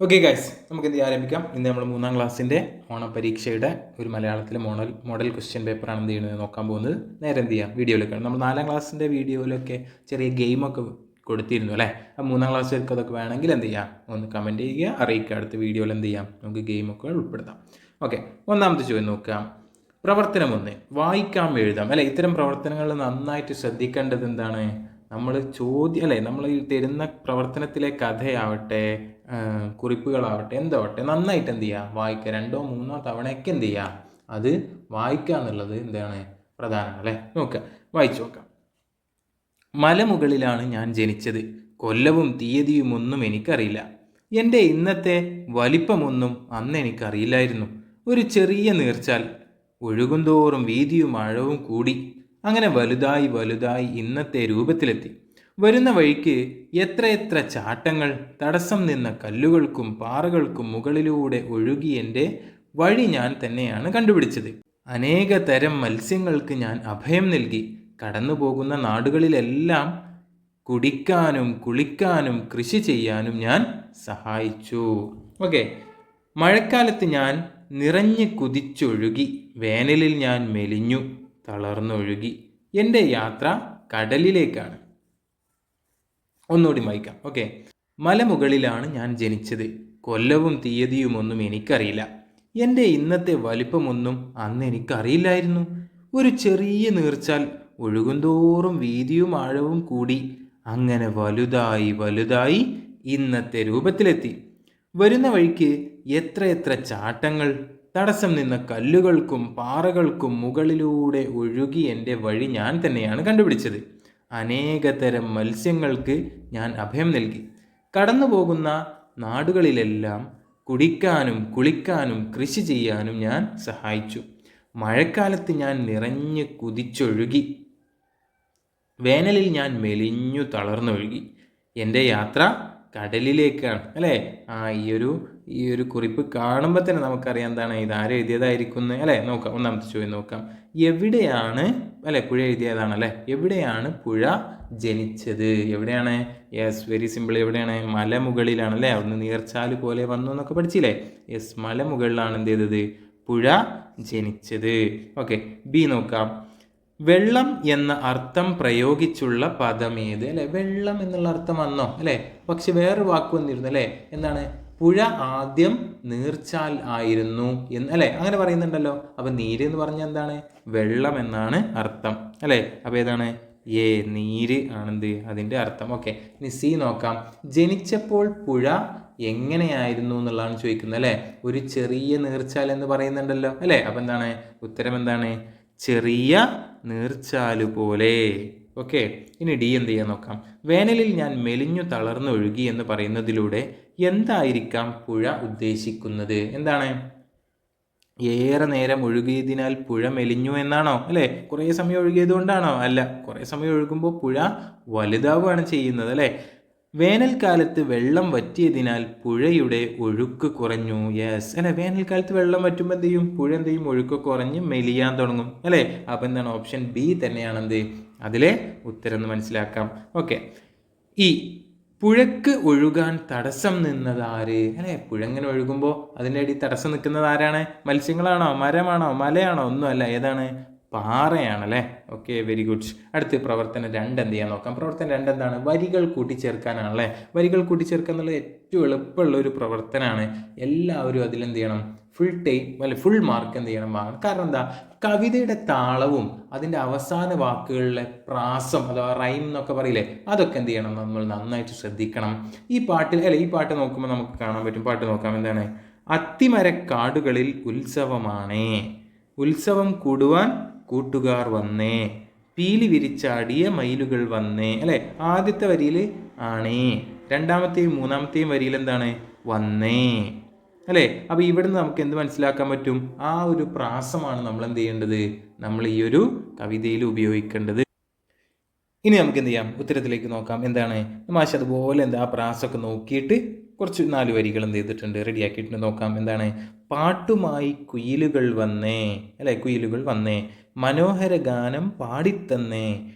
Okay guys, നമുക്ക് എന്ത് ആരംഭിക്കാം. ഇന്ന് നമ്മൾ 3ാം ക്ലാസ്സിൻ്റെ ഓണപരീക്ഷയുടെ ഒരു മലയാളത്തിലെ മോഡൽ ക്വസ്റ്റ്യൻ പേപ്പറാണ് എന്ത് ചെയ്യുന്നത് നോക്കാൻ പോകുന്നത്. നേരെ എന്ത് ചെയ്യാം, വീഡിയോയിലൊക്കെ നമ്മൾ 4ാം ക്ലാസ്സിൻ്റെ വീഡിയോയിലൊക്കെ ചെറിയ ഗെയിമൊക്കെ കൊടുത്തിരുന്നു അല്ലേ. ആ 3ാം ക്ലാസ്സിലേക്ക് അതൊക്കെ വേണമെങ്കിൽ എന്ത് ചെയ്യാം, ഒന്ന് കമൻറ്റ് ചെയ്യുക, അറിയിക്കുക. അടുത്ത വീഡിയോയിൽ എന്ത് ചെയ്യാം, നമുക്ക് ഗെയിമൊക്കെ ഉൾപ്പെടുത്താം. ഓക്കെ, ഒന്നാമത്തെ ചോദ്യം നോക്കാം. പ്രവർത്തനം 1, വായിക്കാം എഴുതാം അല്ലേ. ഇത്തരം പ്രവർത്തനങ്ങൾ നന്നായിട്ട് ശ്രദ്ധിക്കേണ്ടത് എന്താണ്, നമ്മൾ നമ്മൾ ഈ തരുന്ന പ്രവർത്തനത്തിലെ കഥയാവട്ടെ, കുറിപ്പുകളാവട്ടെ, എന്താവട്ടെ നന്നായിട്ട് എന്ത് ചെയ്യുക, വായിക്കുക. 2ഓ 3ഓ തവണയൊക്കെ എന്ത് ചെയ്യുക, അത് വായിക്കുക എന്നുള്ളത് എന്താണ് പ്രധാനമാണ് അല്ലേ. നോക്കുക, വായിച്ചു നോക്കാം. മലമുകളിലാണ് ഞാൻ ജനിച്ചത്. കൊല്ലവും തീയതിയും ഒന്നും എനിക്കറിയില്ല. എൻ്റെ ഇന്നത്തെ വലിപ്പമൊന്നും അന്ന് എനിക്കറിയില്ലായിരുന്നു. ഒരു ചെറിയ നീർച്ചാൽ ഒഴുകുന്തോറും വീതിയും ആഴവും കൂടി. അങ്ങനെ വലുതായി വലുതായി ഇന്നത്തെ രൂപത്തിലെത്തി. വരുന്ന വഴിക്ക് എത്രയെത്ര ചാട്ടങ്ങൾ. തടസ്സം നിന്ന കല്ലുകൾക്കും പാറകൾക്കും മുകളിലൂടെ ഒഴുകി എൻ്റെ വഴി ഞാൻ തന്നെയാണ് കണ്ടുപിടിച്ചത്. അനേക തരം മത്സ്യങ്ങൾക്ക് ഞാൻ അഭയം നൽകി. കടന്നു പോകുന്ന നാടുകളിലെല്ലാം കുടിക്കാനും കുളിക്കാനും കൃഷി ചെയ്യാനും ഞാൻ സഹായിച്ചു. ഓക്കെ, മഴക്കാലത്ത് ഞാൻ നിറഞ്ഞ് കുതിച്ചൊഴുകി. വേനലിൽ ഞാൻ മെലിഞ്ഞു തളർന്നൊഴുകി. എൻ്റെ യാത്ര കടലിലേക്കാണ്. ഒന്നുകൂടി വായിക്കാം. ഓക്കെ, മലമുകളിലാണ് ഞാൻ ജനിച്ചത്. കൊല്ലവും തീയതിയും ഒന്നും എനിക്കറിയില്ല. എൻ്റെ ഇന്നത്തെ വലിപ്പമൊന്നും അന്ന് എനിക്കറിയില്ലായിരുന്നു. ഒരു ചെറിയ നീർച്ചാൽ ഒഴുകുന്തോറും വീതിയും ആഴവും കൂടി. അങ്ങനെ വലുതായി വലുതായി ഇന്നത്തെ രൂപത്തിലെത്തി. വരുന്ന വഴിക്ക് എത്രയെത്ര ചാട്ടങ്ങൾ. തടസ്സം നിന്ന കല്ലുകൾക്കും പാറകൾക്കും മുകളിലൂടെ ഒഴുകി എൻ്റെ വഴി ഞാൻ തന്നെയാണ് കണ്ടുപിടിച്ചത്. അനേകതരം മത്സ്യങ്ങൾക്ക് ഞാൻ അഭയം നൽകി. കടന്നു പോകുന്ന നാടുകളിലെല്ലാം കുടിക്കാനും കുളിക്കാനും കൃഷി ചെയ്യാനും ഞാൻ സഹായിച്ചു. മഴക്കാലത്ത് ഞാൻ നിറഞ്ഞ് കുതിച്ചൊഴുകി. വേനലിൽ ഞാൻ മെലിഞ്ഞു തളർന്നൊഴുകി. എൻ്റെ യാത്ര കടലിലേക്കാണ് അല്ലേ. ഈ ഒരു കുറിപ്പ് കാണുമ്പോൾ തന്നെ നമുക്കറിയാം എന്താണ്, ഇതാരും എഴുതിയതായിരിക്കും അല്ലേ. നോക്കാം, ഒന്നാമത്തെ ചോദ്യം നോക്കാം. എവിടെയാണ് അല്ലേ പുഴ എഴുതിയതാണ് അല്ലേ. എവിടെയാണ് പുഴ ജനിച്ചത്? എവിടെയാണ്? Yes, very simple. എവിടെയാണ്? മലമുകളിലാണ് അല്ലേ. അവിടുന്ന് നീർച്ചാല് പോലെ വന്നു എന്നൊക്കെ പഠിച്ചില്ലേ. യെസ്, മലമുകളിലാണ് എന്ത് ചെയ്തത്, പുഴ ജനിച്ചത്. ഓക്കെ, ബി നോക്കാം. വെള്ളം എന്ന അർത്ഥം പ്രയോഗിച്ചുള്ള പദമേത് അല്ലെ. വെള്ളം എന്നുള്ള അർത്ഥം വന്നോ അല്ലെ, പക്ഷെ വേറൊരു വാക്ക് വന്നിരുന്നു അല്ലെ. എന്താണ്? പുഴ ആദ്യം നീർച്ചാൽ ആയിരുന്നു എന്ന് അല്ലെ, അങ്ങനെ പറയുന്നുണ്ടല്ലോ. അപ്പൊ നീര് എന്ന് പറഞ്ഞാൽ എന്താണ്? വെള്ളം എന്നാണ് അർത്ഥം അല്ലെ. അപ്പൊ ഏതാണ്? നീര് ആണെന്ത് അതിൻ്റെ അർത്ഥം. ഓക്കെ, ഇനി സി നോക്കാം. ജനിച്ചപ്പോൾ പുഴ എങ്ങനെയായിരുന്നു എന്നുള്ളതാണ് ചോദിക്കുന്നത് അല്ലെ. ഒരു ചെറിയ നീർച്ചാൽ എന്ന് പറയുന്നുണ്ടല്ലോ അല്ലെ. അപ്പൊ എന്താണ് ഉത്തരം? എന്താണ്? ചെറിയ നീർച്ചാലു പോലെ. ഓക്കെ, ഇനി ഡി എന്ത് ചെയ്യാൻ നോക്കാം. വേനലിൽ ഞാൻ മെലിഞ്ഞു തളർന്നൊഴുകി എന്ന് പറയുന്നതിലൂടെ എന്തായിരിക്കാം പുഴ ഉദ്ദേശിക്കുന്നത്? എന്താണ്? ഏറെ നേരം ഒഴുകിയതിനാൽ പുഴ മെലിഞ്ഞു എന്നാണോ അല്ലേ? കുറേ സമയം ഒഴുകിയത് കൊണ്ടാണോ? അല്ല, കുറേ സമയം ഒഴുകുമ്പോൾ പുഴ വലുതാവുകയാണ് ചെയ്യുന്നത് അല്ലേ. വേനൽക്കാലത്ത് വെള്ളം വറ്റിയതിനാൽ പുഴയുടെ ഒഴുക്ക് കുറഞ്ഞു. യെസ് അല്ലെ, വേനൽക്കാലത്ത് വെള്ളം വറ്റുമ്പോൾ എന്ത് ചെയ്യും? പുഴ എന്ത് ചെയ്യും? ഒഴുക്ക് കുറഞ്ഞ് മെലിയാൻ തുടങ്ങും അല്ലേ. അപ്പം എന്താണ്? ഓപ്ഷൻ ബി തന്നെയാണ് എന്ത് അതിലെ ഉത്തരം എന്ന് മനസ്സിലാക്കാം. ഓക്കെ, ഈ പുഴക്ക് ഒഴുകാൻ തടസ്സം നിന്നത് ആര് അല്ലെ. പുഴ ഇങ്ങനെ ഒഴുകുമ്പോൾ അതിൻ്റെ അടി തടസ്സം നിൽക്കുന്നത് ആരാണ്? മത്സ്യങ്ങളാണോ, മരമാണോ, മലയാണോ? ഒന്നും അല്ല. ഏതാണ്? പാറയാണല്ലേ. Okay, very good. അടുത്ത് പ്രവർത്തനം 2 എന്ത് ചെയ്യാൻ നോക്കാം. പ്രവർത്തനം 2 എന്താണ്? വരികൾ കൂട്ടിച്ചേർക്കാനാണല്ലേ. വരികൾ കൂട്ടിച്ചേർക്കുക എന്നുള്ളത് ഏറ്റവും എളുപ്പമുള്ള ഒരു പ്രവർത്തനമാണ്. എല്ലാവരും അതിലെന്ത് ചെയ്യണം, ഫുൾ മാർക്ക് എന്ത് ചെയ്യണം വാങ്ങണം. കാരണം എന്താ? കവിതയുടെ താളവും അതിൻ്റെ അവസാന വാക്കുകളിലെ പ്രാസം അഥവാ റൈം എന്നൊക്കെ പറയില്ലേ, അതൊക്കെ എന്ത് ചെയ്യണം, നമ്മൾ നന്നായിട്ട് ശ്രദ്ധിക്കണം. ഈ പാട്ട് നോക്കുമ്പോൾ നമുക്ക് കാണാൻ പറ്റും. പാട്ട് നോക്കാം. എന്താണ്? അത്തിമരക്കാടുകളിൽ ഉത്സവമാണേ, ഉത്സവം കൂടുവാൻ കൂട്ടുകാർ വന്നേ, പീലി വിരിച്ചാടിയ മയിലുകൾ വന്നേ അല്ലെ. ആദ്യത്തെ വരിയിൽ ആണേ, രണ്ടാമത്തെയും മൂന്നാമത്തെയും വരിയിൽ എന്താണ്? വന്നേ അല്ലേ. അപ്പോൾ ഇവിടുന്ന് നമുക്ക് എന്ത് മനസ്സിലാക്കാൻ പറ്റും? ആ ഒരു പ്രാസമാണ് നമ്മൾ എന്ത് ചെയ്യേണ്ടത്, നമ്മൾ ഈ ഒരു കവിതയിൽ ഉപയോഗിക്കേണ്ടത്. ഇനി നമുക്ക് എന്ത് ചെയ്യാം, ഉത്തരത്തിലേക്ക് നോക്കാം. എന്താണ്? മാഷ് അതുപോലെ എന്താ ആ പ്രാസമൊക്കെ നോക്കിയിട്ട് കുറച്ച് 4 വരികൾ എന്ത് ചെയ്തിട്ടുണ്ട്, റെഡിയാക്കിയിട്ടുണ്ട്. നോക്കാം. എന്താണ്? പാട്ടുമായി കുയിലുകൾ വന്നേ അല്ലെ, കുയിലുകൾ വന്നേ, മനോഹര ഗാനം പാടിത്തന്നേ,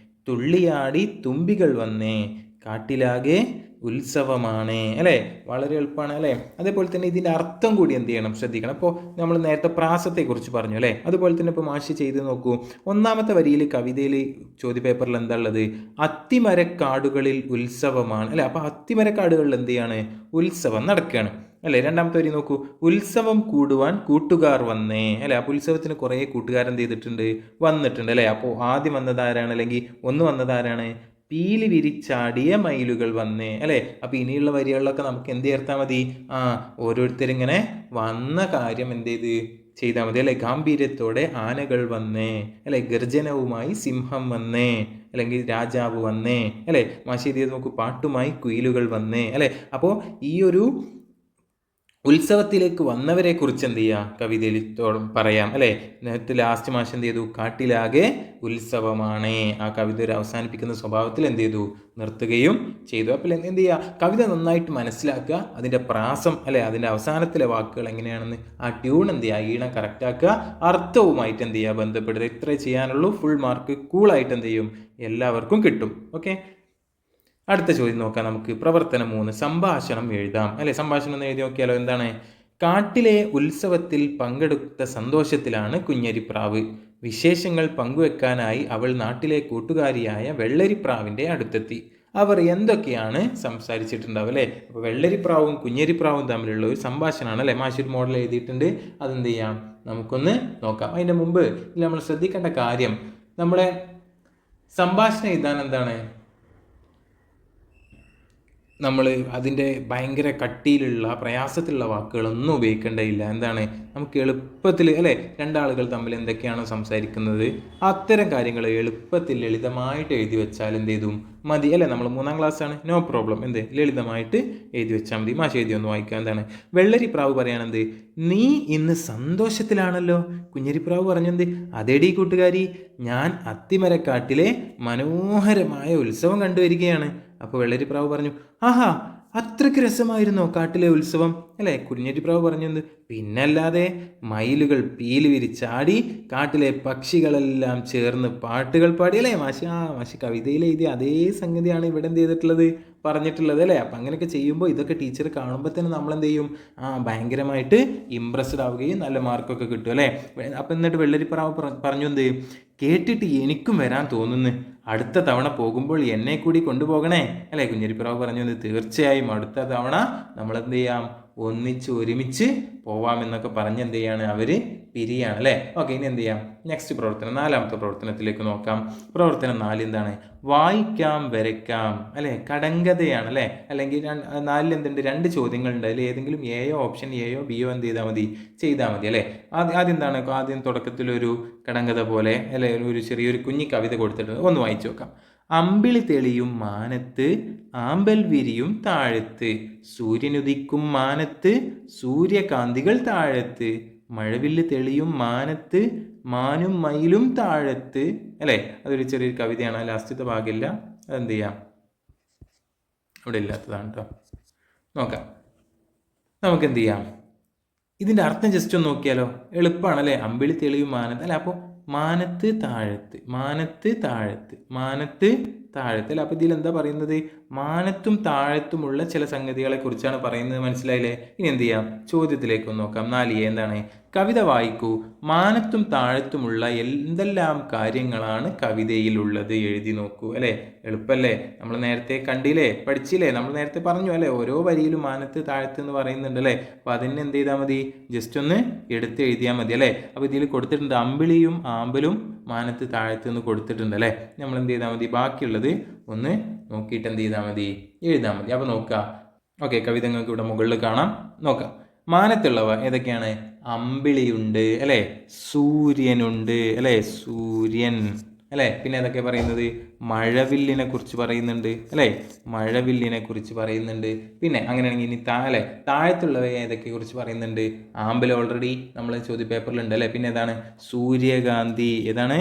തുള്ളിയാടി തുമ്പികൾ വന്നേ, കാട്ടിലാകെ ഉത്സവമാണ്. അല്ലേ? വളരെ എളുപ്പമാണ് അല്ലേ? അതേപോലെ തന്നെ ഇതിൻ്റെ അർത്ഥം കൂടി എന്ത് ചെയ്യണം, ശ്രദ്ധിക്കണം. അപ്പോൾ നമ്മൾ നേരത്തെ പ്രാസത്തെക്കുറിച്ച് പറഞ്ഞു അല്ലേ? അതുപോലെ തന്നെ ഇപ്പോൾ മാഷ് ചെയ്ത് നോക്കൂ. ഒന്നാമത്തെ വരിയിൽ കവിതയിൽ ചോദ്യപേപ്പറിൽ എന്താ ഉള്ളത്? അത്തിമരക്കാടുകളിൽ ഉത്സവമാണ് അല്ലേ? അപ്പോൾ അത്തിമരക്കാടുകളിൽ എന്ത് ചെയ്യാണ്? ഉത്സവം നടക്കുകയാണ് അല്ലേ? രണ്ടാമത്തെ വരി നോക്കൂ. ഉത്സവം കൂടുവാൻ കൂട്ടുകാർ വന്നേ അല്ലേ? അപ്പോൾ ഉത്സവത്തിന് കുറേ കൂട്ടുകാരെന്ത് ചെയ്തിട്ടുണ്ട്? വന്നിട്ടുണ്ട് അല്ലേ? അപ്പോൾ ആദ്യം വന്നതാരാണ്, അല്ലെങ്കിൽ ഒന്ന് വന്നതാരാണ്? പീലി വിരിച്ചാടിയ മയിലുകൾ വന്നേ അല്ലേ? അപ്പോൾ ഇനിയുള്ള വരികളിലൊക്കെ നമുക്ക് എന്ത് ചേർത്താൽ മതി? ഓരോരുത്തരിങ്ങനെ വന്ന കാര്യം എന്ത് ചെയ്താൽ മതി അല്ലേ? ഗാംഭീര്യത്തോടെ ആനകൾ വന്നേ അല്ലേ? ഗർജനവുമായി സിംഹം വന്നേ, അല്ലെങ്കിൽ രാജാവ് വന്നേ അല്ലേ? മാഷി ചെയ്ത് നോക്കൂ. പാട്ടുമായി കുയിലുകൾ വന്നേ അല്ലേ? അപ്പോൾ ഈ ഒരു ഉത്സവത്തിലേക്ക് വന്നവരെ കുറിച്ച് എന്ത് ചെയ്യുക, കവിതയിൽ പറയാം അല്ലേ? നേരത്തെ ലാസ്റ്റ് മാഷ് എന്ത് ചെയ്തു? കാട്ടിലാകെ ഉത്സവമാണ്. ആ കവിത ഒരു അവസാനിപ്പിക്കുന്ന സ്വഭാവത്തിൽ എന്ത് ചെയ്തു? നിർത്തുകയും ചെയ്തു. അപ്പോൾ എന്ത് ചെയ്യുക? കവിത നന്നായിട്ട് മനസ്സിലാക്കുക, അതിൻ്റെ പ്രാസം അല്ലെ, അതിൻ്റെ അവസാനത്തിലെ വാക്കുകൾ എങ്ങനെയാണെന്ന് ആ ട്യൂൺ എന്ത് ചെയ്യുക, ഈണം കറക്റ്റാക്കുക, അർത്ഥവുമായിട്ട് എന്ത് ചെയ്യുക, ബന്ധപ്പെടുക. ഇത്രേ ചെയ്യാനുള്ളൂ. ഫുൾ മാർക്ക് കൂളായിട്ട് എന്ത് ചെയ്യും, എല്ലാവർക്കും കിട്ടും. ഓക്കെ, അടുത്ത ചോദ്യം നോക്കാം നമുക്ക്. പ്രവർത്തനം 3, സംഭാഷണം എഴുതാം അല്ലെ? സംഭാഷണം എന്ന് എഴുതി നോക്കിയാലോ. എന്താണ്? കാട്ടിലെ ഉത്സവത്തിൽ പങ്കെടുത്ത സന്തോഷത്തിലാണ് കുഞ്ഞരിപ്രാവ്. വിശേഷങ്ങൾ പങ്കുവെക്കാനായി അവൾ നാട്ടിലെ കൂട്ടുകാരിയായ വെള്ളരിപ്രാവിൻ്റെ അടുത്തെത്തി. അവർ എന്തൊക്കെയാണ് സംസാരിച്ചിട്ടുണ്ടാവും അല്ലേ? അപ്പോൾ വെള്ളരിപ്രാവും കുഞ്ഞരിപ്രാവും തമ്മിലുള്ള ഒരു സംഭാഷണമാണ് അല്ലേ? മാഷി മോഡൽ എഴുതിയിട്ടുണ്ട്. അതെന്ത് ചെയ്യാം, നമുക്കൊന്ന് നോക്കാം. അതിൻ്റെ മുമ്പ് നമ്മൾ ശ്രദ്ധിക്കേണ്ട കാര്യം, നമ്മുടെ സംഭാഷണം എഴുതാൻ എന്താണ്, നമ്മൾ അതിൻ്റെ ഭയങ്കര കട്ടിയിലുള്ള പ്രയാസത്തിലുള്ള വാക്കുകളൊന്നും ഉപയോഗിക്കേണ്ടതില്ല. എന്താണ്, നമുക്ക് എളുപ്പത്തിൽ അല്ലേ, രണ്ടാളുകൾ തമ്മിൽ എന്തൊക്കെയാണോ സംസാരിക്കുന്നത് അത്തരം കാര്യങ്ങൾ എളുപ്പത്തിൽ ലളിതമായിട്ട് എഴുതി വെച്ചാൽ എന്ത് ചെയ്തു മതി അല്ലേ? നമ്മൾ 3ാം ക്ലാസ്സാണ്, നോ പ്രോബ്ലം. എന്ത് ലളിതമായിട്ട് എഴുതി വെച്ചാൽ മതി. മാഷ് എഴുതി ഒന്ന് വായിക്കാം. എന്താണ്? വെള്ളരിപ്രാവ് പറയണത്, നീ ഇന്ന് സന്തോഷത്തിലാണല്ലോ. കുഞ്ഞരിപ്രാവ് പറഞ്ഞത്, അതേടി കൂട്ടുകാരി, ഞാൻ അത്തിമരക്കാട്ടിലെ മനോഹരമായ ഉത്സവം കണ്ടുവരികയാണ്. അപ്പോൾ വെള്ളരിപ്രാവ് പറഞ്ഞു, ആഹാ, അത്രയ്ക്ക് രസമായിരുന്നോ കാട്ടിലെ ഉത്സവം അല്ലേ? കുഞ്ഞരിപ്രാവ് പറഞ്ഞത്, പിന്നല്ലാതെ, മയിലുകൾ പീലി വിരിച്ചാടി, കാട്ടിലെ പക്ഷികളെല്ലാം ചേർന്ന് പാട്ടുകൾ പാടി അല്ലേ? മാഷി കവിതയിൽ എഴുതിയ അതേ സംഗതിയാണ് ഇവിടെ എന്ത് ചെയ്തിട്ടുള്ളത്, പറഞ്ഞിട്ടുള്ളത് അല്ലേ? അപ്പം അങ്ങനെയൊക്കെ ചെയ്യുമ്പോൾ ഇതൊക്കെ ടീച്ചർ കാണുമ്പോൾ തന്നെ നമ്മളെന്ത് ചെയ്യും, ഭയങ്കരമായിട്ട് ഇമ്പ്രസ്ഡ് ആവുകയും നല്ല മാർക്കൊക്കെ കിട്ടും അല്ലേ? അപ്പം എന്നിട്ട് വെള്ളരിപ്രാവ് പറഞ്ഞു, എന്ത് കേട്ടിട്ട് എനിക്കും വരാൻ തോന്നുന്നു, അടുത്ത തവണ പോകുമ്പോൾ എന്നെ കൂടി കൊണ്ടുപോകണേ അല്ലേ? കുഞ്ഞരിപ്രാവ് പറഞ്ഞു, തീർച്ചയായും അടുത്ത തവണ നമ്മളെന്ത് ചെയ്യാം, ഒരുമിച്ച് പോവാമെന്നൊക്കെ പറഞ്ഞ് എന്ത് ചെയ്യാണ്, അവർ പിരിയാണ് അല്ലേ? ഓക്കെ, ഇനി എന്ത് ചെയ്യാം, നെക്സ്റ്റ് പ്രവർത്തനം 4ാമത്തെ പ്രവർത്തനത്തിലേക്ക് നോക്കാം. പ്രവർത്തനം 4 എന്താണ്? വായിക്കാം വരയ്ക്കാം അല്ലേ? കടങ്കഥയാണ് അല്ലേ? അല്ലെങ്കിൽ 4 എന്തുണ്ട്, 2 ചോദ്യങ്ങളുണ്ട്. അതിൽ ഏതെങ്കിലും എയോ ഓപ്ഷൻ എയോ ബിയോ എന്ത് ചെയ്താൽ മതി അല്ലേ? ആദ്യം എന്താണ്, ആദ്യം തുടക്കത്തിലൊരു കടങ്കഥ പോലെ അല്ലെ, ഒരു ചെറിയൊരു കുഞ്ഞി കവിത കൊടുത്തിട്ടുണ്ട്. ഒന്ന് വായിച്ചു നോക്കാം. അമ്പിളി തെളിയും മാനത്ത്, ആമ്പൽ വിരിയും താഴത്ത്, സൂര്യനുദിക്കും മാനത്ത്, സൂര്യകാന്തികൾ താഴത്ത്, മഴവില്ല് തെളിയും മാനത്ത്, മാനും മയിലും താഴത്ത് അല്ലേ? അതൊരു ചെറിയൊരു കവിതയാണ്. ലാസ്റ്റത്തെ ഭാഗമില്ല, അതെന്ത് ചെയ്യാം, ഇവിടെ ഇല്ലാത്തതാണ് കേട്ടോ. നോക്കാം, നമുക്ക് എന്ത് ചെയ്യാം, ഇതിൻ്റെ അർത്ഥം ജസ്റ്റ് ഒന്ന് നോക്കിയാലോ. എളുപ്പമാണല്ലേ? അമ്പിളി തെളിയും മാനത്ത് അല്ലേ? അപ്പോൾ മാനത്ത് താഴത്ത്, മാനത്ത് താഴത്ത്, മാനത്ത് താഴത്ത് അല്ലേ? അപ്പോൾ ഇതിൽ എന്താ പറയുന്നത്, മാനത്തും താഴത്തുമുള്ള ചില സംഗതികളെ കുറിച്ചാണ് പറയുന്നത്. മനസ്സിലായില്ലേ? ഇനി എന്ത് ചെയ്യാം, ചോദ്യത്തിലേക്ക് ഒന്ന് നോക്കാം. 4 എന്താണ്? കവിത വായിക്കൂ. മാനത്തും താഴത്തുമുള്ള എന്തെല്ലാം കാര്യങ്ങളാണ് കവിതയിലുള്ളത് എഴുതി നോക്കൂ അല്ലേ? എളുപ്പല്ലേ? നമ്മൾ നേരത്തെ കണ്ടില്ലേ, പഠിച്ചില്ലേ? നമ്മൾ നേരത്തെ പറഞ്ഞു അല്ലേ, ഓരോ വരിയിലും മാനത്ത് താഴത്ത് എന്ന് പറയുന്നുണ്ട് അല്ലേ? അപ്പോൾ അതിന് എന്ത് ചെയ്താൽ മതി, ജസ്റ്റ് ഒന്ന് എടുത്ത് എഴുതിയാൽ മതി അല്ലേ? അപ്പോൾ ഇതിൽ കൊടുത്തിട്ടുണ്ട് അമ്പിളിയും ആമ്പലും മാനത്ത് താഴത്ത് എന്ന് കൊടുത്തിട്ടുണ്ട് അല്ലേ? നമ്മൾ എന്ത് ചെയ്താൽ മതി, ബാക്കിയുള്ളത് ഒന്ന് നോക്കിയിട്ട് എന്ത് ചെയ്താൽ മതി, എഴുതാൽ മതി. അപ്പോൾ നോക്കുക. ഓക്കെ, കവിത നിങ്ങൾക്ക് ഇവിടെ മുകളിൽ കാണാം. നോക്കാം. മാനത്തുള്ളവ ഏതൊക്കെയാണ്? അമ്പിളിയുണ്ട് അല്ലേ? സൂര്യനുണ്ട് അല്ലേ? സൂര്യൻ അല്ലേ? പിന്നെ ഏതൊക്കെ പറയുന്നത്? മഴവില്ലിനെ കുറിച്ച് പറയുന്നുണ്ട് അല്ലേ? മഴവില്ലിനെ കുറിച്ച് പറയുന്നുണ്ട്. പിന്നെ അങ്ങനെയാണെങ്കിൽ ഇനി താഴത്തുള്ളവയെ ഏതൊക്കെ കുറിച്ച് പറയുന്നുണ്ട്? ആമ്പൽ ഓൾറെഡി നമ്മൾ ചോദ്യപേപ്പറിലുണ്ട് അല്ലേ? പിന്നെ ഏതാണ്? സൂര്യകാന്തി. ഏതാണ്?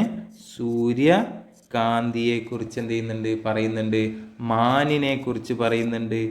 സൂര്യകാന്തിയെ കുറിച്ച് എന്ത് ചെയ്യുന്നുണ്ട്, പറയുന്നുണ്ട്. മാനിനെ കുറിച്ച് പറയുന്നുണ്ട്.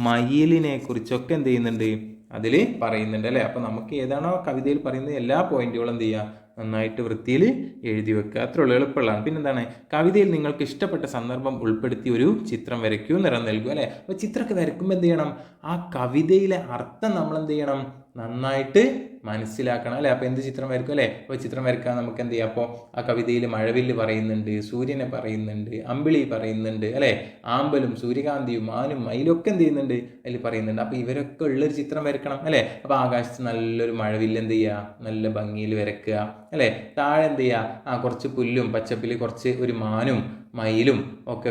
മയിലിനെ കുറിച്ചൊക്കെ എന്ത് ചെയ്യുന്നുണ്ട്, അതിൽ പറയുന്നുണ്ട് അല്ലേ? അപ്പോൾ നമുക്ക് ഏതാണോ കവിതയിൽ പറയുന്നത് എല്ലാ പോയിന്റുകളും എന്ത് ചെയ്യുക, നന്നായിട്ട് വൃത്തിയിൽ എഴുതി വെക്കുക. അത്രയുള്ള എളുപ്പമുള്ളതാണ്. പിന്നെന്താണ്, കവിതയിൽ നിങ്ങൾക്ക് ഇഷ്ടപ്പെട്ട സന്ദർഭം ഉൾപ്പെടുത്തി ഒരു ചിത്രം വരയ്ക്കൂ, നിറം നൽകൂ, അല്ലേ? അപ്പോൾ ചിത്രമൊക്കെ വരയ്ക്കുമ്പോൾ എന്ത് ചെയ്യണം, ആ കവിതയിലെ അർത്ഥം നമ്മൾ എന്ത് ചെയ്യണം, നന്നായിട്ട് മനസ്സിലാക്കണം, അല്ലേ? അപ്പോൾ എന്ത് ചിത്രം വരയ്ക്കും, അല്ലേ? അപ്പോൾ ചിത്രം വരയ്ക്കാൻ നമുക്ക് എന്ത് ചെയ്യാം, അപ്പോൾ ആ കവിതയിൽ മഴവില്ല് പറയുന്നുണ്ട്, സൂര്യനെ പറയുന്നുണ്ട്, അമ്പിളി പറയുന്നുണ്ട്, അല്ലേ? ആമ്പലും സൂര്യകാന്തിയും മാനും മയിലൊക്കെ എന്ത് ചെയ്യുന്നുണ്ട്, അതിൽ പറയുന്നുണ്ട്. അപ്പോൾ ഇവരൊക്കെ ഉള്ളൊരു ചിത്രം വരയ്ക്കണം, അല്ലേ? അപ്പോൾ ആകാശത്ത് നല്ലൊരു മഴവില്ല് എന്ത് ചെയ്യുക, നല്ല ഭംഗിയിൽ വരയ്ക്കുക, അല്ലേ? താഴെ എന്ത് ചെയ്യുക, കുറച്ച് പുല്ലും പച്ചപ്പിൽ കുറച്ച് ഒരു മാനും മയിലും ഒക്കെ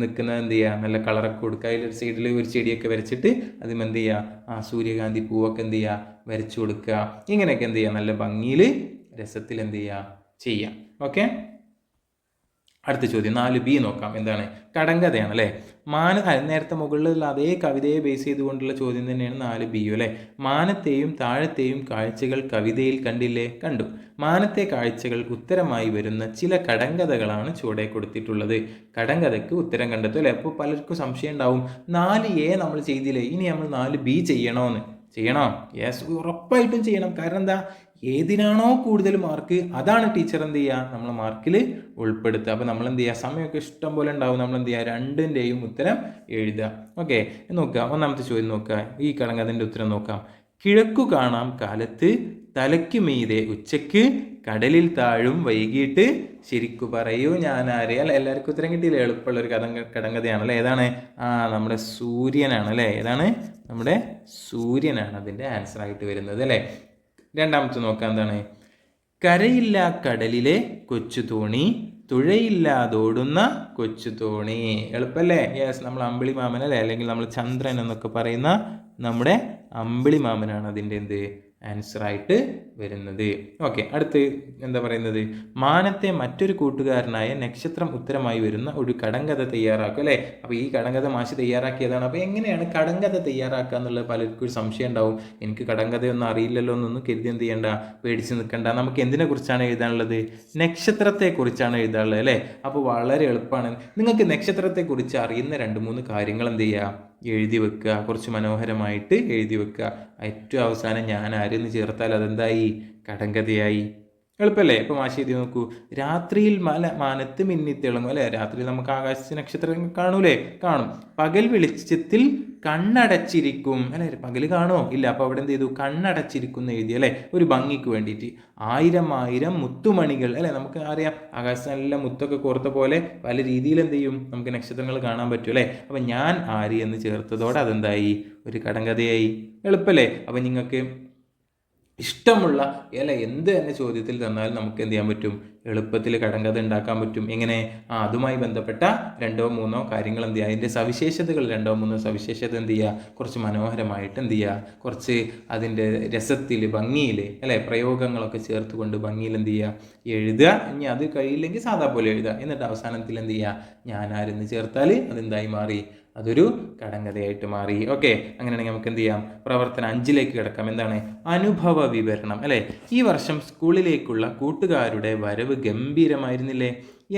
നിൽക്കുന്നത് എന്ത് ചെയ്യുക, നല്ല കളറൊക്കെ കൊടുക്കുക. അതിലൊരു സൈഡിൽ ഒരു ചെടിയൊക്കെ വരച്ചിട്ട് അതിൽ എന്ത് ചെയ്യുക, സൂര്യകാന്തി പൂവൊക്കെ എന്ത് ചെയ്യുക, വരച്ചു കൊടുക്കുക. ഇങ്ങനെയൊക്കെ എന്ത് ചെയ്യുക, നല്ല ഭംഗിയിൽ രസത്തിൽ എന്ത് ചെയ്യുക. ഓക്കെ, അടുത്ത ചോദ്യം 4B നോക്കാം. എന്താണ്, കടങ്കഥയാണ്, അല്ലേ? നേരത്തെ മുകളിലുള്ള അതേ കവിതയെ ബേസ് ചെയ്തുകൊണ്ടുള്ള ചോദ്യം തന്നെയാണ് 4B, അല്ലേ? മാനത്തെയും താഴത്തെയും കാഴ്ചകൾ കവിതയിൽ കണ്ടില്ലേ? കണ്ടു. മാനത്തെ കാഴ്ചകൾ ഉത്തരമായി വരുന്ന ചില കടങ്കഥകളാണ് ചുവടെ കൊടുത്തിട്ടുള്ളത്. കടങ്കഥയ്ക്ക് ഉത്തരം കണ്ടെത്തും, അല്ലേ? അപ്പോൾ പലർക്കും സംശയം ഉണ്ടാവും, 4A നമ്മൾ ചെയ്തില്ലേ, ഇനി നമ്മൾ 4B ചെയ്യണോന്ന്. ചെയ്യണോ? യെസ്, ഉറപ്പായിട്ടും ചെയ്യണം. കാരണം എന്താ, ഏതിനാണോ കൂടുതൽ മാർക്ക് അതാണ് ടീച്ചർ എന്ത് ചെയ്യുക, നമ്മളെ മാർക്കിൽ ഉൾപ്പെടുത്തുക. അപ്പോൾ നമ്മൾ എന്ത് ചെയ്യുക, സമയമൊക്കെ ഇഷ്ടം പോലെ ഉണ്ടാവും, നമ്മൾ എന്ത് ചെയ്യുക, രണ്ടിൻ്റെയും ഉത്തരം എഴുതുക. ഓക്കെ, നോക്കുക, ഒന്നാമത്തെ ചോദ്യം നോക്കുക, ഈ കടങ്കഥൻ്റെ ഉത്തരം നോക്കാം. കിഴക്കു കാണാം കാലത്ത്, തലയ്ക്ക് മീതെ ഉച്ചയ്ക്ക്, കടലിൽ താഴും വൈകിട്ട്, ശരിക്കു പറയൂ ഞാൻ ആരെ. അല്ല, എല്ലാവർക്കും ഉത്തരം കിട്ടിയില്ലേ? എളുപ്പമുള്ള ഒരു കടങ്കഥയാണല്ലേ. ഏതാണ്? നമ്മുടെ സൂര്യനാണ്, അല്ലേ? ഏതാണ്? നമ്മുടെ സൂര്യനാണ് അതിൻ്റെ ആൻസർ ആയിട്ട് വരുന്നത്, അല്ലേ? രണ്ടാമത്തെ നോക്കാം. എന്താണ്, കരയില്ല കടലിലെ കൊച്ചു തോണി, തുഴയില്ലാതോടുന്ന കൊച്ചു തോണി. എളുപ്പല്ലേ? യെസ്, നമ്മൾ അമ്പിളി മാമൻ, അല്ലേ? അല്ലെങ്കിൽ നമ്മൾ ചന്ദ്രൻ എന്നൊക്കെ പറയുന്ന നമ്മുടെ അമ്പിളി മാമനാണ് അതിൻ്റെ എന്ത് ആൻസറായിട്ട് വരുന്നത്. ഓക്കെ, അടുത്ത് എന്താ പറയുന്നത്, മാനത്തെ മറ്റൊരു കൂട്ടുകാരനായ നക്ഷത്രം ഉത്തരമായി വരുന്ന ഒരു കടങ്കഥ തയ്യാറാക്കും, അല്ലേ? അപ്പോൾ ഈ കടങ്കഥ മാഷ് തയ്യാറാക്കിയതാണ്. അപ്പോൾ എങ്ങനെയാണ് കടങ്കഥ തയ്യാറാക്കുക എന്നുള്ളത് പലർക്കും ഒരു സംശയം ഉണ്ടാവും. എനിക്ക് കടങ്കഥയൊന്നും അറിയില്ലല്ലോ എന്നൊന്നും കരുതി എന്ത് ചെയ്യണ്ട, പേടിച്ച് നിൽക്കണ്ട. നമുക്ക് എന്തിനെ കുറിച്ചാണ് എഴുതാനുള്ളത്? നക്ഷത്രത്തെക്കുറിച്ചാണ് എഴുതാനുള്ളത്, അല്ലേ? അപ്പോൾ വളരെ എളുപ്പമാണ്. നിങ്ങൾക്ക് നക്ഷത്രത്തെക്കുറിച്ച് അറിയുന്ന 2-3 കാര്യങ്ങൾ എന്ത് ചെയ്യുക, എഴുതി വെക്കുക. കുറച്ച് മനോഹരമായിട്ട് എഴുതി വെക്കുക. ഏറ്റവും അവസാനം ഞാൻ ആരെന്ന് ചേർത്താൽ അതെന്തായി, കടങ്കഥയായി. എളുപ്പമല്ലേ? ഇപ്പോൾ മാഷ് എഴുതി നോക്കൂ. രാത്രിയിൽ മാനത്ത് മിന്നിത്തിളങ്ങും, അല്ലേ? രാത്രിയിൽ നമുക്ക് ആകാശ നക്ഷത്രങ്ങൾ കാണൂലേ? കാണും. പകൽ വെളിച്ചത്തിൽ കണ്ണടച്ചിരിക്കും, അല്ലേ? പകൽ കാണുമോ? ഇല്ല. അപ്പോൾ അവിടെ എന്ത് ചെയ്തു, കണ്ണടച്ചിരിക്കും എഴുതി, അല്ലേ? ഒരു ഭംഗിക്ക് വേണ്ടിയിട്ട്. 1000 മുത്തുമണികൾ, അല്ലേ? നമുക്ക് അറിയാം, ആകാശത്ത് നല്ല മുത്തൊക്കെ കോർത്ത പോലെ പല രീതിയിൽ എന്ത് ചെയ്യും, നമുക്ക് നക്ഷത്രങ്ങൾ കാണാൻ പറ്റും, അല്ലേ? അപ്പം ഞാൻ ആര് എന്ന് ചേർത്തതോടെ അതെന്തായി, ഒരു കടങ്കഥയായി. എളുപ്പമല്ലേ? അപ്പം നിങ്ങൾക്ക് ഇഷ്ടമുള്ള എന്ത് തന്നെ ചോദ്യത്തിൽ തന്നാലും നമുക്ക് എന്ത് ചെയ്യാൻ പറ്റും, എളുപ്പത്തിൽ കടങ്കഥ ഉണ്ടാക്കാൻ പറ്റും. എങ്ങനെ? അതുമായി ബന്ധപ്പെട്ട 2-3 കാര്യങ്ങൾ എന്ത് ചെയ്യുക, അതിൻ്റെ സവിശേഷതകൾ 2-3 സവിശേഷത എന്ത് ചെയ്യുക, കുറച്ച് മനോഹരമായിട്ട് എന്ത് ചെയ്യുക, കുറച്ച് അതിൻ്റെ രസത്തിൽ ഭംഗിയിൽ, അല്ലേ, പ്രയോഗങ്ങളൊക്കെ ചേർത്തുകൊണ്ട് ഭംഗിയിൽ എന്ത് ചെയ്യുക, എഴുതുക. ഇനി അത് കഴിയില്ലെങ്കിൽ സാധാ പോലെ എഴുതുക. എന്നിട്ട് അവസാനത്തിൽ എന്ത് ചെയ്യുക, ഞാൻ ആരെന്ന് ചേർത്താൽ അതെന്തായി മാറി, അതൊരു കടങ്കഥയായിട്ട് മാറി. ഓക്കെ, അങ്ങനെയാണെങ്കിൽ നമുക്ക് എന്ത് ചെയ്യാം, പ്രവർത്തനം 5ലേക്ക് കിടക്കാം. എന്താണ്? അനുഭവ വിവരണം, അല്ലേ? ഈ വർഷം സ്കൂളിലേക്കുള്ള കൂട്ടുകാരുടെ വരവ് ഗംഭീരമായിരുന്നില്ലേ?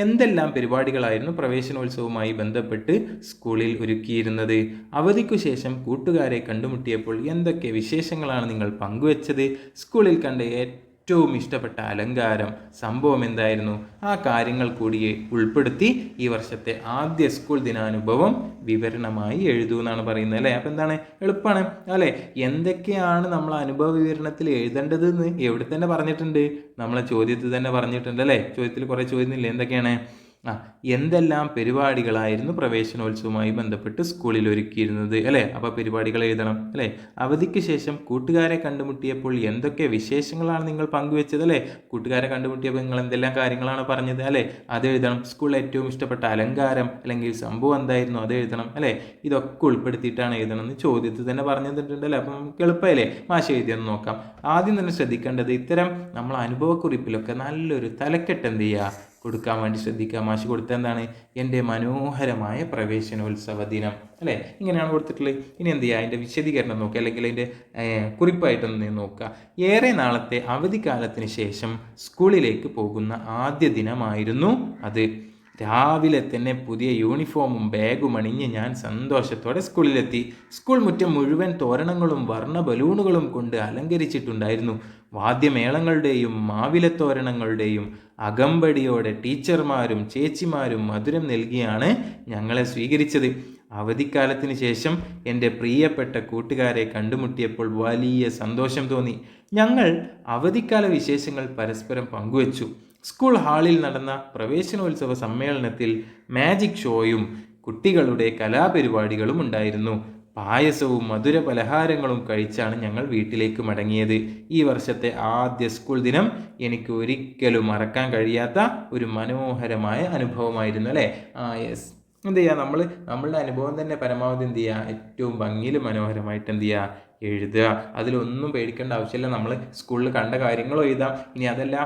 എന്തെല്ലാം പരിപാടികളായിരുന്നു പ്രവേശനോത്സവവുമായി ബന്ധപ്പെട്ട് സ്കൂളിൽ ഒരുക്കിയിരുന്നത്? അവധിക്കു ശേഷം കൂട്ടുകാരെ കണ്ടുമുട്ടിയപ്പോൾ എന്തൊക്കെ വിശേഷങ്ങളാണ് നിങ്ങൾ പങ്കുവച്ചത്? സ്കൂളിൽ കണ്ട ഏറ്റവും ഇഷ്ടപ്പെട്ട അലങ്കാരം, സംഭവം എന്തായിരുന്നു? ആ കാര്യങ്ങൾ കൂടി ഉൾപ്പെടുത്തി ഈ വർഷത്തെ ആദ്യ സ്കൂൾ ദിനാനുഭവം വിവരണമായി എഴുതൂ എന്നാണ് പറയുന്നത്, അല്ലേ? അപ്പം എന്താണ്, എളുപ്പമാണ്, അല്ലേ? എന്തൊക്കെയാണ് നമ്മൾ അനുഭവ വിവരണത്തിൽ എഴുതേണ്ടതെന്ന് എവിടെ തന്നെ പറഞ്ഞിട്ടുണ്ട്, നമ്മളെ ചോദ്യത്തിൽ തന്നെ പറഞ്ഞിട്ടുണ്ട്, അല്ലേ? ചോദ്യത്തിൽ കുറേ ചോദ്യമില്ലേ, എന്തൊക്കെയാണ്? എന്തെല്ലാം പരിപാടികളായിരുന്നു പ്രവേശനോത്സവവുമായി ബന്ധപ്പെട്ട് സ്കൂളിൽ ഒരുക്കിയിരുന്നത്, അല്ലേ? അപ്പോൾ പരിപാടികൾ എഴുതണം, അല്ലേ? അവധിക്ക് ശേഷം കൂട്ടുകാരെ കണ്ടുമുട്ടിയപ്പോൾ എന്തൊക്കെ വിശേഷങ്ങളാണ് നിങ്ങൾ പങ്കുവെച്ചത്, അല്ലേ? കൂട്ടുകാരെ കണ്ടുമുട്ടിയപ്പോൾ നിങ്ങൾ എന്തെല്ലാം കാര്യങ്ങളാണ് പറഞ്ഞത്, അല്ലേ? അത് എഴുതണം. സ്കൂളിൽ ഏറ്റവും ഇഷ്ടപ്പെട്ട അലങ്കാരം അല്ലെങ്കിൽ സംഭവം എന്തായിരുന്നു, അത് എഴുതണം, അല്ലേ? ഇതൊക്കെ ഉൾപ്പെടുത്തിയിട്ടാണ് എഴുതണം എന്ന് ചോദ്യത്തിൽ തന്നെ പറഞ്ഞു തന്നിട്ടുണ്ടല്ലേ. അപ്പം നമുക്ക് എളുപ്പമല്ലേ മാഷ് എഴുതിയെന്ന് നോക്കാം. ആദ്യം തന്നെ ശ്രദ്ധിക്കേണ്ടത്, ഇത്തരം നമ്മൾ അനുഭവക്കുറിപ്പിലൊക്കെ നല്ലൊരു തലക്കെട്ട് എന്ത് ചെയ്യുക, കൊടുക്കാൻ വേണ്ടി ശ്രദ്ധിക്കുക. മാഷ് കൊടുത്ത എന്താണ്, എൻ്റെ മനോഹരമായ പ്രവേശനോത്സവ ദിനം, അല്ലേ? ഇങ്ങനെയാണ് കൊടുത്തിട്ടുള്ളത്. ഇനി എന്ത് ചെയ്യുക, അതിൻ്റെ വിശദീകരണം നോക്കുക, അല്ലെങ്കിൽ അതിൻ്റെ കുറിപ്പായിട്ടൊന്ന് നോക്കുക. ഏറെ നാളത്തെ അവധിക്കാലത്തിന് ശേഷം സ്കൂളിലേക്ക് പോകുന്ന ആദ്യ ദിനമായിരുന്നു അത്. രാവിലെ തന്നെ പുതിയ യൂണിഫോമും ബാഗും അണിഞ്ഞ് ഞാൻ സന്തോഷത്തോടെ സ്കൂളിലെത്തി. സ്കൂൾ മുറ്റം മുഴുവൻ തോരണങ്ങളും വർണ്ണ ബലൂണുകളും കൊണ്ട് അലങ്കരിച്ചിട്ടുണ്ടായിരുന്നു. വാദ്യമേളങ്ങളുടെയും മാവിലത്തോരണങ്ങളുടെയും അകമ്പടിയോടെ ടീച്ചർമാരും ചേച്ചിമാരും മധുരം നൽകിയാണ് ഞങ്ങളെ സ്വീകരിച്ചത്. അവധിക്കാലത്തിന് ശേഷം എൻ്റെ പ്രിയപ്പെട്ട കൂട്ടുകാരെ കണ്ടുമുട്ടിയപ്പോൾ വലിയ സന്തോഷം തോന്നി. ഞങ്ങൾ അവധിക്കാല വിശേഷങ്ങൾ പരസ്പരം പങ്കുവച്ചു. സ്കൂൾ ഹാളിൽ നടന്ന പ്രവേശനോത്സവ സമ്മേളനത്തിൽ മാജിക് ഷോയും കുട്ടികളുടെ കലാപരിപാടികളും ഉണ്ടായിരുന്നു. പായസവും മധുര പലഹാരങ്ങളും കഴിച്ചാണ് ഞങ്ങൾ വീട്ടിലേക്ക് മടങ്ങിയത്. ഈ വർഷത്തെ ആദ്യ സ്കൂൾ ദിനം എനിക്ക് ഒരിക്കലും മറക്കാൻ കഴിയാത്ത ഒരു മനോഹരമായ അനുഭവമായിരുന്നു അല്ലേ? യെസ്. എന്ത് ചെയ്യുക, നമ്മളുടെ അനുഭവം തന്നെ പരമാവധി എന്ത് ചെയ്യുക, ഏറ്റവും ഭംഗിയിൽ മനോഹരമായിട്ട് എന്ത് ചെയ്യുക, എഴുതുക. അതിലൊന്നും പേടിക്കേണ്ട ആവശ്യമില്ല. നമ്മൾ സ്കൂളിൽ കണ്ട കാര്യങ്ങളും എഴുതാം. ഇനി അതല്ല,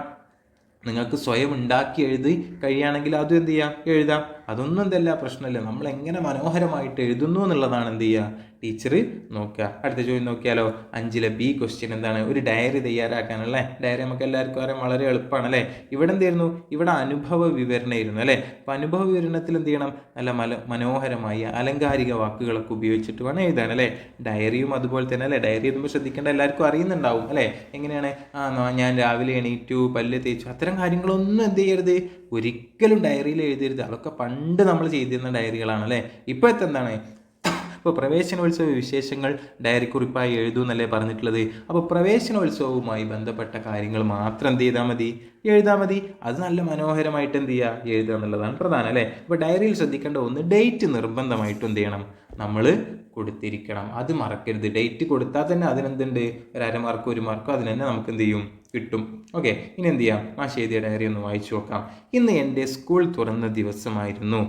നിങ്ങൾക്ക് സ്വയം ഉണ്ടാക്കി എഴുതി കഴിയുകയാണെങ്കിൽ അതും എന്ത് ചെയ്യാം, എഴുതാം. അതൊന്നും എന്തല്ല പ്രശ്നമില്ല. നമ്മൾ എങ്ങനെ മനോഹരമായിട്ട് എഴുതുന്നു എന്നുള്ളതാണ് എന്ത് ചെയ്യുക, ടീച്ചർ നോക്കുക. അടുത്ത ചോദ്യം നോക്കിയാലോ. 5-ലെ B ക്വസ്റ്റ്യൻ എന്താണ്? ഒരു ഡയറി തയ്യാറാക്കാനല്ലേ. ഡയറി നമുക്ക് എല്ലാവർക്കും അറിയാം, വളരെ എളുപ്പമാണ് അല്ലേ. ഇവിടെ എന്തായിരുന്നു, ഇവിടെ അനുഭവ വിവരണമായിരുന്നു അല്ലേ. അപ്പോൾ അനുഭവ വിവരണത്തിൽ എന്ത് ചെയ്യണം, നല്ല മനോഹരമായി അലങ്കാരിക വാക്കുകളൊക്കെ ഉപയോഗിച്ചിട്ട് വേണം എഴുതാൻ അല്ലേ. ഡയറിയും അതുപോലെ തന്നെ അല്ലേ. ഡയറി എഴുതുമ്പോൾ ശ്രദ്ധിക്കേണ്ട എല്ലാവർക്കും അറിയുന്നുണ്ടാവും അല്ലേ. എങ്ങനെയാണ്, ഞാൻ രാവിലെ എണീറ്റു, പല്ല് തേച്ചു, അത്തരം കാര്യങ്ങളൊന്നും എന്ത് ചെയ്യരുത്, ഒരിക്കലും ഡയറിയിൽ എഴുതരുത്. അതൊക്കെ പണ്ട് നമ്മൾ ചെയ്തിരുന്ന ഡയറികളാണ് അല്ലേ. ഇപ്പോഴത്തെ എന്താണ്, ഇപ്പോൾ പ്രവേശനോത്സവ വിശേഷങ്ങൾ ഡയറി കുറിപ്പായി എഴുതൂന്നല്ലേ പറഞ്ഞിട്ടുള്ളത്. അപ്പോൾ പ്രവേശനോത്സവവുമായി ബന്ധപ്പെട്ട കാര്യങ്ങൾ മാത്രം എന്ത് ചെയ്താൽ മതി, എഴുതാൽ മതി. അത് നല്ല മനോഹരമായിട്ട് എന്ത് ചെയ്യുക, എഴുതുക എന്നുള്ളതാണ് പ്രധാനം അല്ലേ. അപ്പോൾ ഡയറിയിൽ ശ്രദ്ധിക്കേണ്ട ഒന്ന്, ഡേറ്റ് നിർബന്ധമായിട്ടും എന്ത് ചെയ്യണം, നമ്മൾ കൊടുത്തിരിക്കണം. അത് മറക്കരുത്. ഡേറ്റ് കൊടുത്താൽ തന്നെ അതിനെന്തുണ്ട്, ഒരു 1/2 മാർക്കോ 1 മാർക്കോ അതിന് തന്നെ നമുക്ക് എന്ത് ചെയ്യും, കിട്ടും. ഓക്കെ, ഇനി എന്ത് ചെയ്യാം, എഴുതിയ ഡയറി ഒന്ന് വായിച്ചു നോക്കാം. ഇന്ന് എൻ്റെ സ്കൂൾ തുറന്ന ദിവസമായിരുന്നു.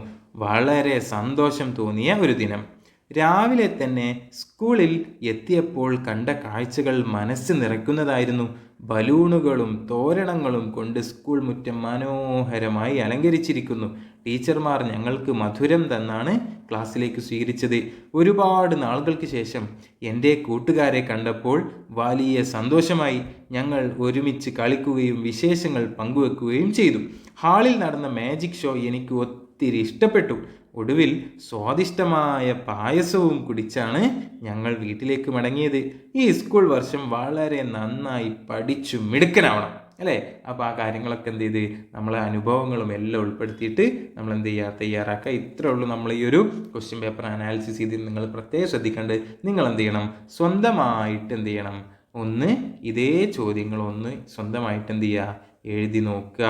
വളരെ സന്തോഷം തോന്നിയ ഒരു ദിനം. രാവിലെ തന്നെ സ്കൂളിൽ എത്തിയപ്പോൾ കണ്ട കാഴ്ചകൾ മനസ്സ് നിറയ്ക്കുന്നതായിരുന്നു. ബലൂണുകളും തോരണങ്ങളും കൊണ്ട് സ്കൂൾ മുറ്റം മനോഹരമായി അലങ്കരിച്ചിരിക്കുന്നു. ടീച്ചർമാർ ഞങ്ങൾക്ക് മധുരം തന്നാണ് ക്ലാസ്സിലേക്ക് സ്വീകരിച്ചത്. ഒരുപാട് നാളുകൾക്ക് ശേഷം എൻ്റെ കൂട്ടുകാരെ കണ്ടപ്പോൾ വലിയ സന്തോഷമായി. ഞങ്ങൾ ഒരുമിച്ച് കളിക്കുകയും വിശേഷങ്ങൾ പങ്കുവെക്കുകയും ചെയ്തു. ഹാളിൽ നടന്ന മാജിക് ഷോ എനിക്ക് ഒത്തിരി ഇഷ്ടപ്പെട്ടു. ഒടുവിൽ സ്വാദിഷ്ടമായ പായസവും കുടിച്ചാണ് ഞങ്ങൾ വീട്ടിലേക്ക് മടങ്ങിയത്. ഈ സ്കൂൾ വർഷം വളരെ നന്നായി പഠിച്ചു മിടുക്കനാവണം അല്ലേ. അപ്പോൾ ആ കാര്യങ്ങളൊക്കെ എന്ത് ചെയ്ത്, നമ്മളെ അനുഭവങ്ങളും എല്ലാം ഉൾപ്പെടുത്തിയിട്ട് നമ്മൾ എന്ത് ചെയ്യുക, തയ്യാറാക്കുക. ഇത്രേ ഉള്ളൂ. നമ്മൾ ഈ ഒരു ക്വസ്റ്റ്യൻ പേപ്പർ അനാലിസിസ് ചെയ്ത് നിങ്ങൾ പ്രത്യേകം ശ്രദ്ധിക്കേണ്ടത്, നിങ്ങൾ എന്ത് ചെയ്യണം, സ്വന്തമായിട്ട് എന്ത് ചെയ്യണം, ഒന്ന് ഇതേ ചോദ്യങ്ങളൊന്ന് സ്വന്തമായിട്ട് എന്ത് ചെയ്യുക, എഴുതി നോക്കുക.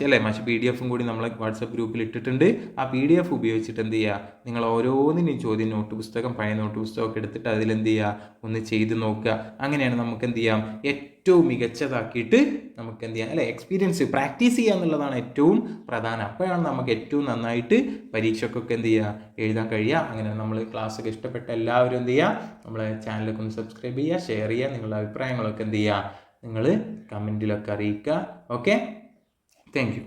അല്ലേ, PDF കൂടി നമ്മൾ വാട്സപ്പ് ഗ്രൂപ്പിൽ ഇട്ടിട്ടുണ്ട്. ആ PDF ഉപയോഗിച്ചിട്ട് എന്ത് ചെയ്യുക, നിങ്ങൾ ഓരോന്നിനും ചോദ്യം നോട്ട് പുസ്തകം, പഴയ നോട്ട് പുസ്തകമൊക്കെ എടുത്തിട്ട് അതിലെന്ത് ചെയ്യുക, ഒന്ന് ചെയ്ത് നോക്കുക. അങ്ങനെയാണ് നമുക്ക് എന്ത് ചെയ്യാം, ഏറ്റവും മികച്ചതാക്കിയിട്ട് നമുക്ക് എന്ത് ചെയ്യാം അല്ലേ, എക്സ്പീരിയൻസ് പ്രാക്ടീസ് ചെയ്യുക എന്നുള്ളതാണ് ഏറ്റവും പ്രധാനം. അപ്പോഴാണ് നമുക്ക് ഏറ്റവും നന്നായിട്ട് പരീക്ഷയ്ക്കൊക്കെ എന്ത് ചെയ്യുക, എഴുതാൻ കഴിയുക. അങ്ങനെ നമ്മൾ ക്ലാസ്സൊക്കെ ഇഷ്ടപ്പെട്ട എല്ലാവരും എന്ത് ചെയ്യുക, നമ്മളെ ചാനലൊക്കെ ഒന്ന് സബ്സ്ക്രൈബ് ചെയ്യുക, ഷെയർ ചെയ്യുക. നിങ്ങളുടെ അഭിപ്രായങ്ങളൊക്കെ എന്ത് ചെയ്യുക, നിങ്ങൾ കമൻറ്റിലൊക്കെ അറിയിക്കുക. Okay, thank you.